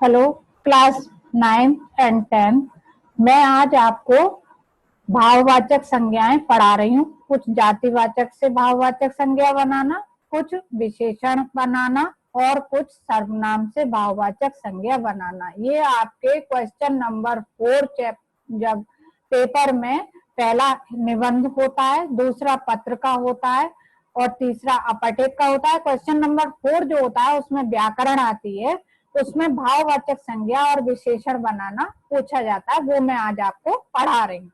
Hello class 9 and 10। मैं आज आपको भाववाचक संज्ञाएं पढ़ा रही हूँ। कुछ जातिवाचक से भाववाचक संज्ञा बनाना, कुछ विशेषण बनाना और कुछ सर्वनाम से भाववाचक संज्ञा बनाना। ये आपके क्वेश्चन नंबर 4 जब पेपर में पहला निबंध होता है, दूसरा पत्र का होता है और तीसरा अपठित का होता है। क्वेश्चन नंबर 4 जो होता है उसमें व्याकरण आती है, उसमें भाववाचक संज्ञा और विशेषण बनाना पूछा जाता है। वो मैं आज आपको पढ़ा रही हूँ।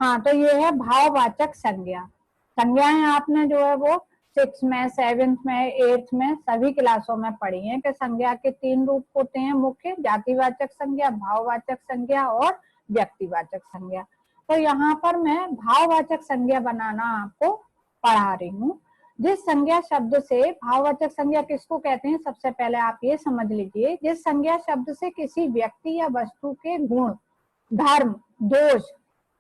हाँ, तो ये है भाववाचक संज्ञा। संज्ञाएं आपने जो है वो 6 में, 7th में, 8th में सभी क्लासों में पढ़ी हैं कि संज्ञा के 3 रूप होते हैं मुख्य: जातिवाचक संज्ञा, भाववाचक संज्ञा और व्यक्तिवाचक संज्ञा। तो यहाँ पर मैं भाववाचक संज्ञा बनाना आपको पढ़ा रही हूँ। जिस संज्ञा शब्द से, भाववाचक संज्ञा किसको कहते हैं सबसे पहले आप ये समझ लीजिए। जिस संज्ञा शब्द से किसी व्यक्ति या वस्तु के गुण, धर्म, दोष,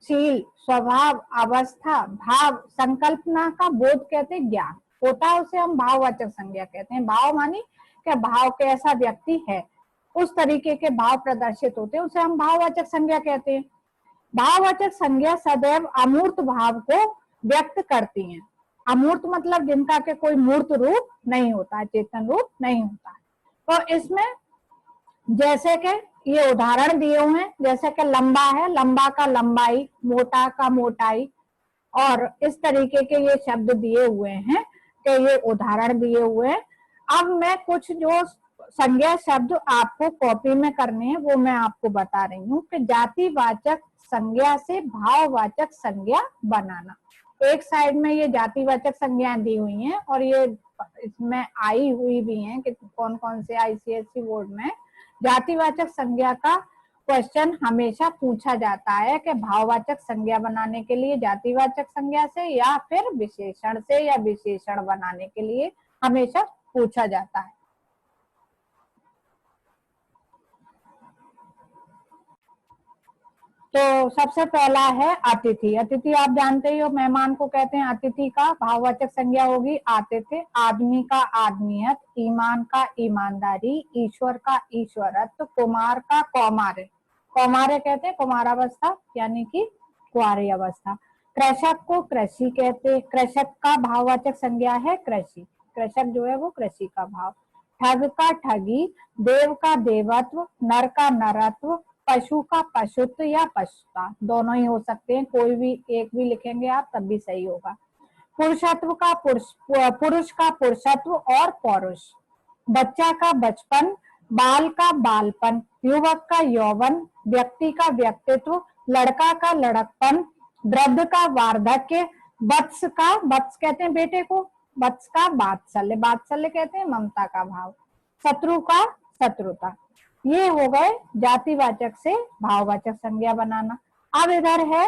शील, स्वभाव, अवस्था, भाव, संकल्पना का बोध कहते ज्ञान होता है, उसे हम भाववाचक संज्ञा कहते हैं। भाव मानी क्या भाव कैसा व्यक्ति है, उस तरीके के भाव प्रदर्शित होते हैं, उसे हम भाववाचक संज्ञा कहते हैं। भाववाचक संज्ञा सदैव अमूर्त भाव को व्यक्त करती हैं। अमूर्त मतलब जिनका के कोई मूर्त रूप नहीं होता है, चेतन रूप नहीं होता है। तो इसमें जैसे कि ये उदाहरण दिए हुए हैं, जैसे कि लंबा है, लंबा का लंबाई, मोटा का मोटाई, और इस तरीके के ये शब्द दिए हुए हैं कि ये उदाहरण दिए हुए हैं। अब मैं कुछ जो संज्ञा शब्द आपको कॉपी में करने हैं वो मैं आपको बता रही हूँ कि जातिवाचक संज्ञा से भाववाचक संज्ञा बनाना। एक साइड में ये जातिवाचक संज्ञाएं दी हुई हैं और ये इसमें आई हुई भी हैं कि कौन कौन से आईसीएसई बोर्ड में जातिवाचक संज्ञा का क्वेश्चन हमेशा पूछा जाता है कि भाववाचक संज्ञा बनाने के लिए जातिवाचक संज्ञा से या फिर विशेषण से, या विशेषण बनाने के लिए हमेशा पूछा जाता है। तो सबसे पहला है अतिथि। अतिथि आप जानते ही हो, मेहमान को कहते हैं। अतिथि का भाववाचक संज्ञा होगी आतिथ्य। आदमी का आदमियत, ईमान का ईमानदारी, ईश्वर का ईश्वरत्व, कुमार का कौमार्य। कौमार्य कहते हैं कुमारावस्था यानी कि कुंवारी अवस्था। कृषक को कृषि कहते हैं। कृषक का भाववाचक संज्ञा है कृषि। कृषक जो है वो कृषि का भाव। ठग का ठगी, देव का देवत्व, नर का नरत्व, पशु का पशुत्व या पशुता, दोनों ही हो सकते हैं, कोई भी एक भी लिखेंगे आप तब भी सही होगा। पुरुषत्व का पुरुष का पुरुषत्व और पौरुष। बच्चा का बचपन, बाल का बालपन, युवक का यौवन, व्यक्ति का व्यक्तित्व, लड़का का लड़कपन, वृद्ध का वार्धक्य, वत्स का, वत्स कहते हैं बेटे को, वत्स का वात्सल्य, वात्सल्य कहते हैं ममता का भाव, शत्रु का शत्रुता। ये हो गए जातिवाचक से भाववाचक संज्ञा बनाना। अब इधर है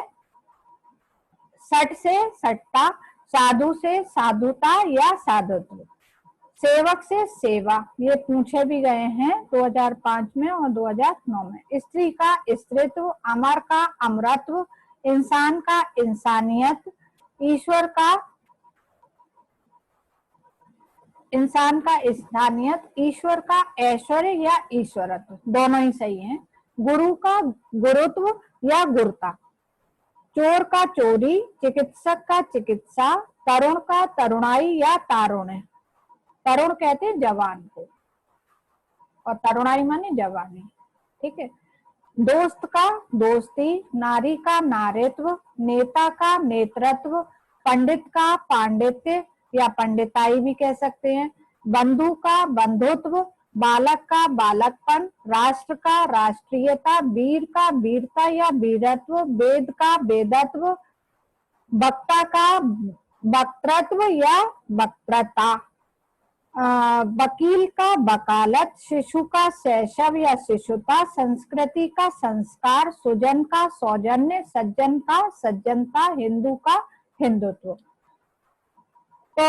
सट से सट्टा, साधु से साधुता या साधुत्व, सेवक से सेवा, ये पूछे भी गए हैं 2005 में और 2009 में। स्त्री का स्त्रीत्व, अमर का अमरत्व, इंसान का इंसानियत, ईश्वर का इंसान का स्थानियत, ईश्वर का ऐश्वर्य या ईश्वरत्व, दोनों ही सही हैं। गुरु का गुरुत्व या गुरुता, चोर का चोरी, चिकित्सक का चिकित्सा, तरुण का तरुणाई या तारुण्य। तरुण कहते हैं जवान को और तरुणाई माने जवानी, ठीक है। दोस्त का दोस्ती, नारी का नारीत्व, नेता का नेतृत्व, पंडित का पांडित्य या पंडिताई भी कह सकते हैं, बंधु का बंधुत्व, बालक का बालकपन, राष्ट्र का राष्ट्रीयता, वीर का वीरता या वीरत्व, वेद का वेदत्व, वक्ता का वक्तृत्व या वक्तृता, वकील का वकालत, शिशु का शैशव या शिशुता, संस्कृति का संस्कार, सुजन का सौजन्य, सज्जन का सज्जनता, हिंदू का हिंदुत्व। तो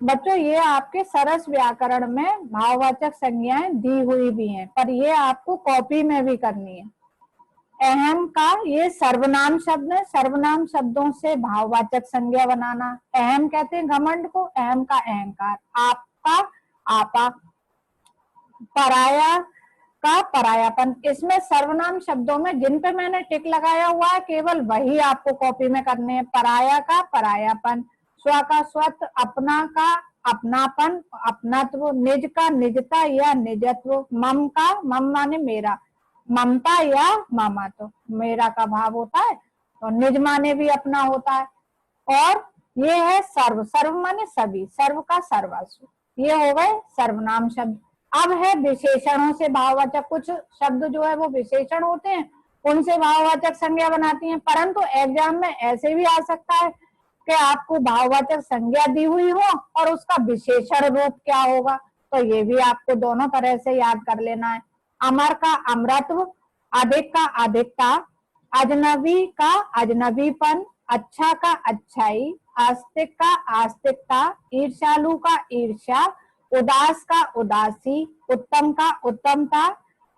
बच्चों ये आपके सरस व्याकरण में भाववाचक संज्ञाएं दी हुई भी हैं, पर ये आपको कॉपी में भी करनी है। अहम का ये सर्वनाम शब्द है, सर्वनाम शब्दों से भाववाचक संज्ञा बनाना। अहम कहते हैं घमंड को, अहम का अहंकार, आपका आपा, पराया का परायापन। इसमें सर्वनाम शब्दों में जिन पे मैंने टिक लगाया हुआ है केवल वही आपको कॉपी में करने हैं। पराया का परायापन, स्व का स्वत्व, अपना का अपनापन अपनात्व, निज का निजता या निजत्व, मम का मम माने मेरा, ममता या ममत्व, मेरा का भाव होता है, और निज माने भी अपना होता है। और ये है सर्व, सर्व माने सभी, सर्व का सर्वस्व, ये हो गए सर्वनाम शब्द। अब है विशेषणों से भाववाचक, कुछ शब्द जो है वो विशेषण होते हैं, उनसे भाववाचक संज्ञा बनाती हैं। परंतु एग्जाम में ऐसे भी आ सकता है कि आपको भाववाचक संज्ञा दी हुई हो और उसका विशेषण रूप क्या होगा, तो ये भी आपको दोनों तरह से याद कर लेना है। अमर का अमरत्व, अधिक का अधिकता, अजनबी का अजनबीपन, अच्छा का अच्छाई, आस्तिक का आस्तिकता, ईर्ष्यालु का ईर्ष्या, उदास का उदासी, उत्तम का उत्तमता,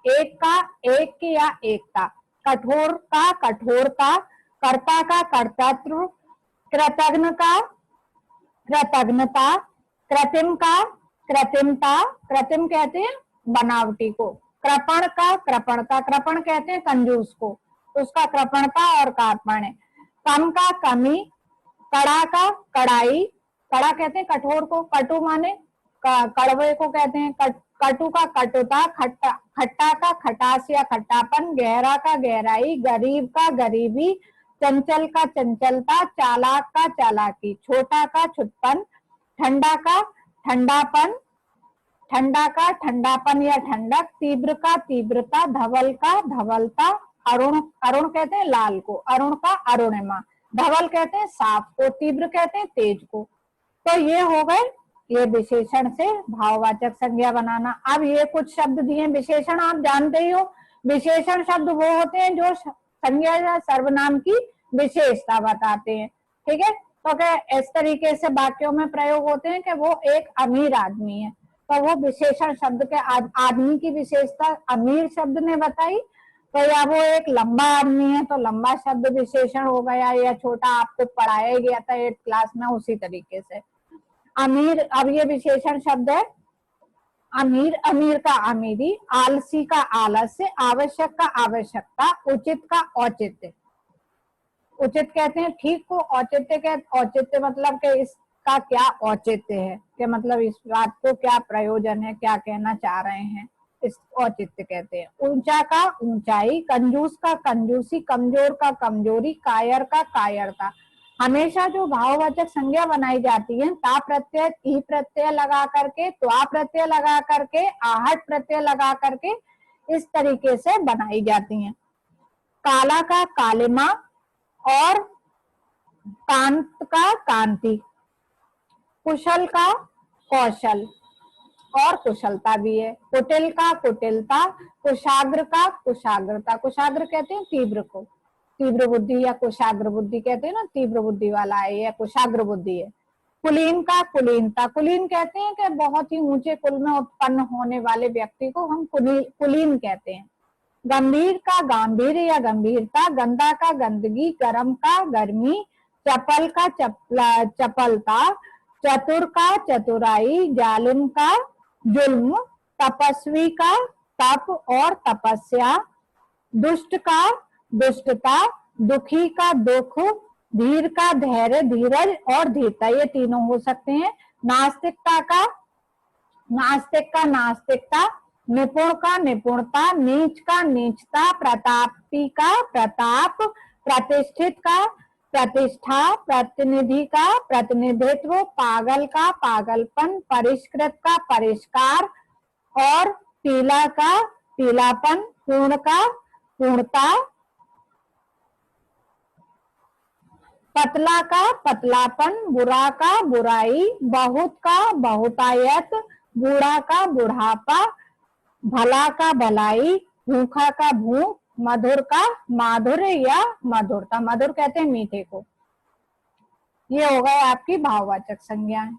एक का एक या एकता, कठोर का कठोरता, कर्ता का कर्तृत्व, कृतज्ञ का कृतज्ञता, कृत्रिम का कृत्रिमता, कृत्रिम कहते हैं बनावटी को, कृपण का कृपणता, कृपण कहते हैं कंजूस को, उसका कृपणता और कार्पण है। कम का कमी, कड़ा का कड़ाई, कड़ा कहते हैं कठोर को, कटु माने कड़वे को कहते हैं कटु का कटुता, खट्टा खट्टा का खटास या खट्टापन, गहरा का गहराई, गरीब का गरीबी, चंचल का चंचलता, चालाक का चालाकी, छोटा का छुटपन, ठंडा का ठंडापन, ठंडा का ठंडापन या ठंडक, तीव्र का तीव्रता, धवल का धवलता, अरुण अरुण कहते हैं लाल को, अरुण का अरुणिमा, धवल कहते हैं साफ को, तीव्र कहते हैं तेज को। तो ये हो गए ये विशेषण से भाववाचक संज्ञा बनाना। अब ये कुछ शब्द दिए विशेषण, आप जानते ही हो, विशेषण शब्द वो होते हैं जो संज्ञा या सर्वनाम की विशेषता बताते हैं, ठीक है। तो क्या इस तरीके से वाक्यों में प्रयोग होते हैं कि वो एक अमीर आदमी है, तो वो विशेषण शब्द के आदमी की विशेषता अमीर शब्द ने बताई, तो या वो एक लंबा आदमी है तो लंबा शब्द विशेषण हो गया, या छोटा आपको पढ़ाया गया था 8th क्लास में उसी तरीके से अमीर। अब ये विशेषण शब्द है अमीर, अमीर का अमीरी, आलसी का आलस्य, आवश्यक का आवश्यकता, उचित का औचित्य, उचित कहते हैं ठीक को, औचित्य कहते औचित्य मतलब कि इसका क्या औचित्य है, कि मतलब इस बात को क्या प्रयोजन है, क्या कहना चाह रहे हैं, इस औचित्य कहते हैं। ऊंचा का ऊंचाई, कंजूस का कंजूसी, कमजोर का कमजोरी, कायर का कायरता। हमेशा जो भाववाचक संज्ञा बनाई जाती है ता प्रत्यय ई प्रत्यय लगा करके, त्वा प्रत्यय लगा करके, आहट प्रत्यय लगा करके इस तरीके से बनाई जाती हैं। काला का कालिमा और कांत का कांति, कुशल का कौशल और कुशलता भी है, कुटिल का कुटिलता, कुशाग्र का कुशाग्रता, कुशाग्र कहते हैं तीव्र को, तीव्र बुद्धि या कुशाग्र बुद्धि कहते हैं ना, तीव्र बुद्धि वाला है या कुशाग्र बुद्धि है। कुलीन का कुलीनता, कुलीन कहते हैं कि बहुत ही ऊंचे कुल में उत्पन्न होने वाले व्यक्ति को हम कुलीन कहते हैं। गंभीर का गांधीर्य या गंभीरता, गंदा का गंदगी, गरम का गर्मी, चपल का चपलता, चतुर का चतुराई, जालिम का जुल्म, तपस्वी का तप और तपस्या, दुष्ट का दुष्टता, दुखी का दुख, धीर का धैर्य धीरज और धीरता, ये तीनों हो सकते हैं। नास्तिकता का नास्तिक का नास्तिकता, निपुण का निपुणता, नीच का नीचता, प्रतापी का प्रताप, प्रतिष्ठित का प्रतिष्ठा, प्रतिनिधि का प्रतिनिधित्व, पागल का पागलपन, परिष्कृत का परिष्कार और पीला का पीलापन, पूर्ण का पूर्णता, पतला का पतलापन, बुरा का बुराई, बहुत का बहुतायत, बूढ़ा का बुढ़ापा, भला का भलाई, भूखा का भूख, मधुर का माधुर्य या मधुरता, मधुर कहते हैं मीठे को। ये हो गए आपकी भाववाचक संज्ञाएं।